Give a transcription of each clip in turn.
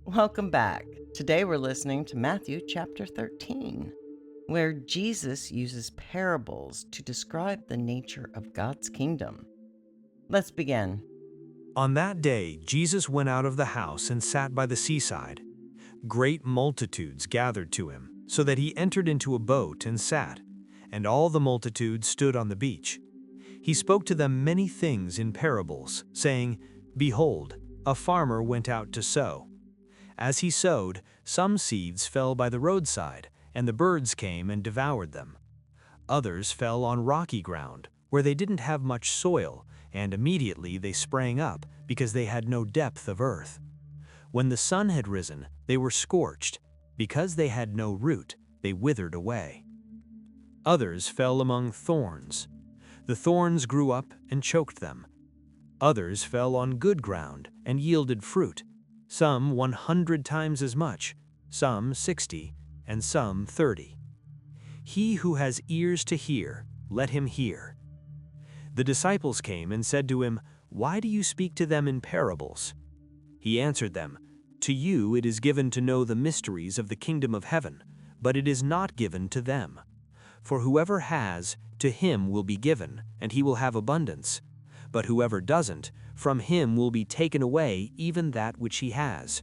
Welcome back. Today we're listening to Matthew chapter 13, where Jesus uses parables to describe the nature of God's kingdom. Let's begin. On that day, Jesus went out of the house and sat by the seaside. Great multitudes gathered to him, so that he entered into a boat and sat, and all the multitude stood on the beach. He spoke to them many things in parables, saying, "Behold, a farmer went out to sow. As he sowed, some seeds fell by the roadside, and the birds came and devoured them. Others fell on rocky ground, where they didn't have much soil, and immediately they sprang up, because they had no depth of earth. When the sun had risen, they were scorched. Because they had no root, they withered away. Others fell among thorns. The thorns grew up and choked them. Others fell on good ground and yielded fruit, some 100 times as much, some 60, and some 30. He who has ears to hear, let him hear." The disciples came and said to him, "Why do you speak to them in parables?" He answered them, "To you it is given to know the mysteries of the kingdom of heaven, but it is not given to them. For whoever has, to him will be given, and he will have abundance. But whoever doesn't, from him will be taken away even that which he has.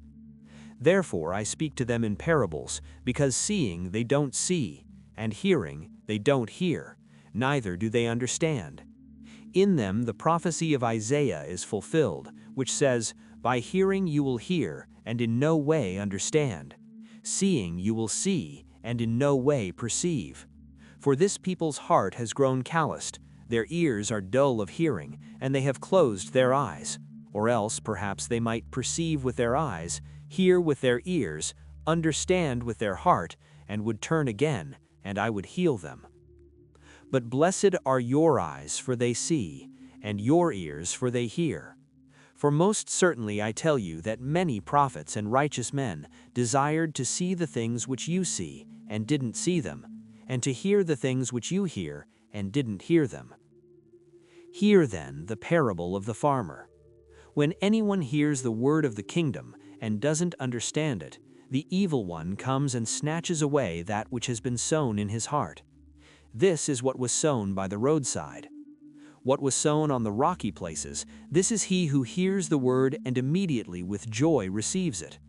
Therefore I speak to them in parables, because seeing they don't see, and hearing they don't hear, neither do they understand. In them the prophecy of Isaiah is fulfilled, which says, 'By hearing you will hear, and in no way understand. Seeing you will see, and in no way perceive. For this people's heart has grown calloused, their ears are dull of hearing, and they have closed their eyes. Or else perhaps they might perceive with their eyes, hear with their ears, understand with their heart, and would turn again, and I would heal them.' But blessed are your eyes, for they see, and your ears, for they hear. For most certainly I tell you that many prophets and righteous men desired to see the things which you see, and didn't see them, and to hear the things which you hear, and didn't hear them. Hear then the parable of the farmer. When anyone hears the word of the kingdom and doesn't understand it, the evil one comes and snatches away that which has been sown in his heart. This is what was sown by the roadside. What was sown on the rocky places, this is he who hears the word and immediately with joy receives it.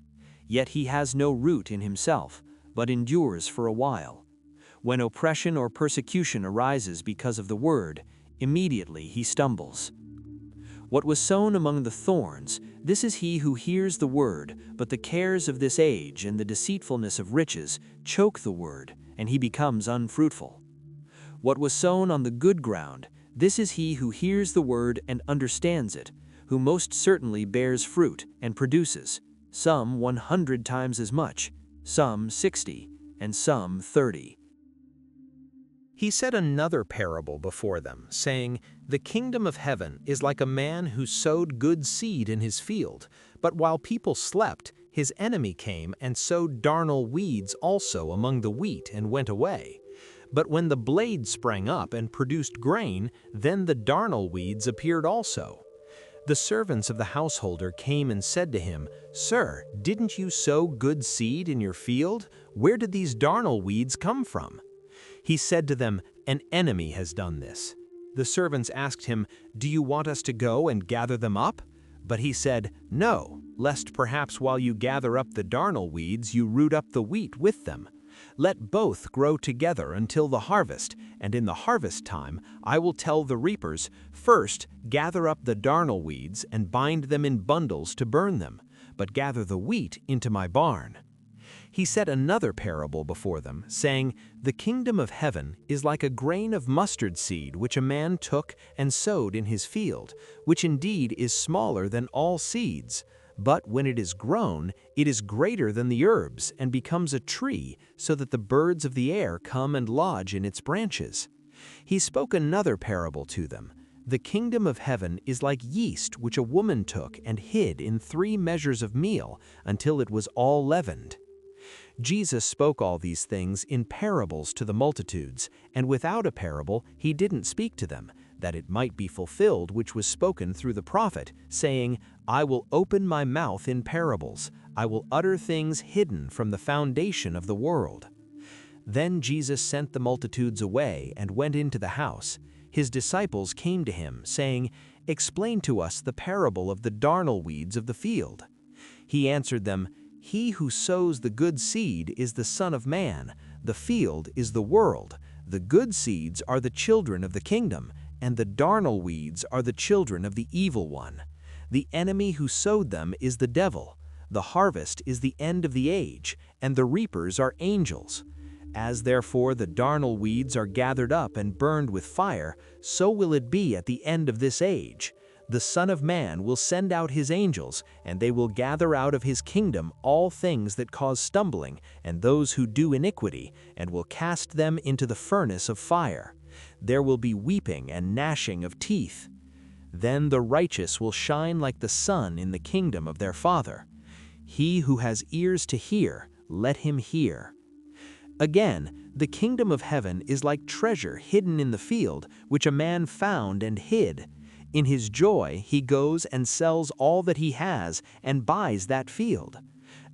Yet he has no root in himself, but endures for a while. When oppression or persecution arises because of the word, immediately he stumbles. What was sown among the thorns, this is he who hears the word, but the cares of this age and the deceitfulness of riches choke the word, and he becomes unfruitful. What was sown on the good ground, this is he who hears the word and understands it, who most certainly bears fruit and produces, some 100 times as much, some 60, and some 30. He said another parable before them, saying, "The kingdom of heaven is like a man who sowed good seed in his field, but while people slept, his enemy came and sowed darnel weeds also among the wheat and went away. But when the blade sprang up and produced grain, then the darnel weeds appeared also. The servants of the householder came and said to him, 'Sir, didn't you sow good seed in your field? Where did these darnel weeds come from?' He said to them, 'An enemy has done this.' The servants asked him, 'Do you want us to go and gather them up?' But he said, 'No, lest perhaps while you gather up the darnel weeds, you root up the wheat with them. Let both grow together until the harvest, and in the harvest time I will tell the reapers, first gather up the darnel weeds and bind them in bundles to burn them, but gather the wheat into my barn.' He set another parable before them, saying, 'The kingdom of heaven is like a grain of mustard seed which a man took and sowed in his field, which indeed is smaller than all seeds. But when it is grown, it is greater than the herbs and becomes a tree, so that the birds of the air come and lodge in its branches.' He spoke another parable to them. 'The kingdom of heaven is like yeast which a woman took and hid in 3 measures of meal until it was all leavened.' Jesus spoke all these things in parables to the multitudes, and without a parable he didn't speak to them, that it might be fulfilled which was spoken through the prophet, saying, I will open my mouth in parables, I will utter things hidden from the foundation of the world. Then Jesus sent the multitudes away and went into the house. His disciples came to him, saying, Explain to us the parable of the darnel weeds of the field. He answered them, He who sows the good seed is the Son of Man, the field is the world. The good seeds are the children of the kingdom, and the darnel weeds are the children of the evil one. The enemy who sowed them is the devil. The harvest is the end of the age, and the reapers are angels. As therefore the darnel weeds are gathered up and burned with fire, so will it be at the end of this age. The Son of Man will send out his angels, and they will gather out of his kingdom all things that cause stumbling, and those who do iniquity, and will cast them into the furnace of fire. There will be weeping and gnashing of teeth. Then the righteous will shine like the sun in the kingdom of their Father. He who has ears to hear, let him hear. Again, the kingdom of heaven is like treasure hidden in the field, which a man found and hid. In his joy, he goes and sells all that he has and buys that field.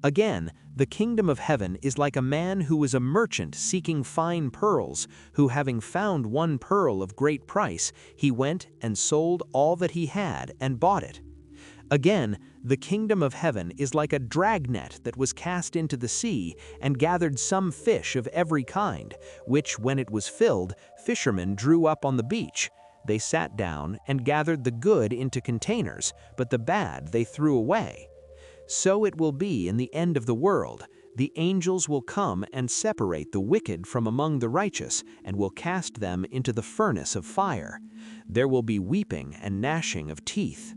Again, the kingdom of heaven is like a man who was a merchant seeking fine pearls, who having found one pearl of great price, he went and sold all that he had and bought it. Again, the kingdom of heaven is like a dragnet that was cast into the sea and gathered some fish of every kind, which, when it was filled, fishermen drew up on the beach. They sat down and gathered the good into containers, but the bad they threw away. So it will be in the end of the world. The angels will come and separate the wicked from among the righteous, and will cast them into the furnace of fire. There will be weeping and gnashing of teeth.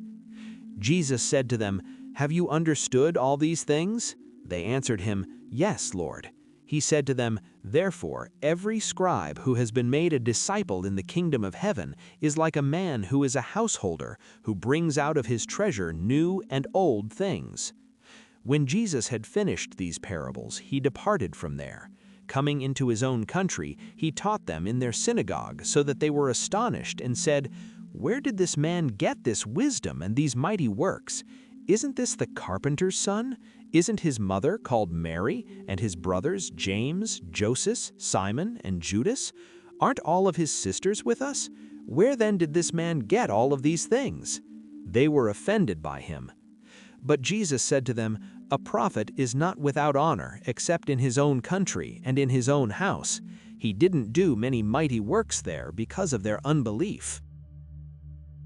Jesus said to them, Have you understood all these things? They answered him, Yes, Lord. He said to them, Therefore, every scribe who has been made a disciple in the kingdom of heaven is like a man who is a householder, who brings out of his treasure new and old things. When Jesus had finished these parables, he departed from there. Coming into his own country, he taught them in their synagogue, so that they were astonished and said, Where did this man get this wisdom and these mighty works? Isn't this the carpenter's son? Isn't his mother called Mary, and his brothers James, Joseph, Simon, and Judas? Aren't all of his sisters with us? Where then did this man get all of these things? They were offended by him. But Jesus said to them, A prophet is not without honor except in his own country and in his own house. He didn't do many mighty works there because of their unbelief.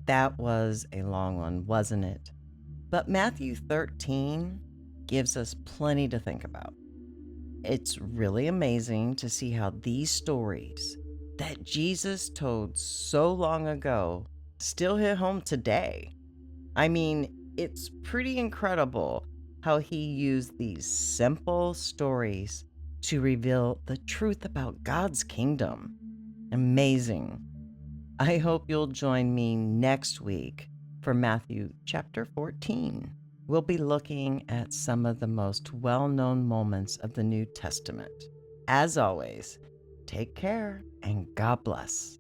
That was a long one, wasn't it? But Matthew 13 gives us plenty to think about. It's really amazing to see how these stories that Jesus told so long ago still hit home today. I mean, it's pretty incredible how he used these simple stories to reveal the truth about God's kingdom. Amazing. I hope you'll join me next week for Matthew chapter 14. We'll be looking at some of the most well-known moments of the New Testament. As always, take care and God bless.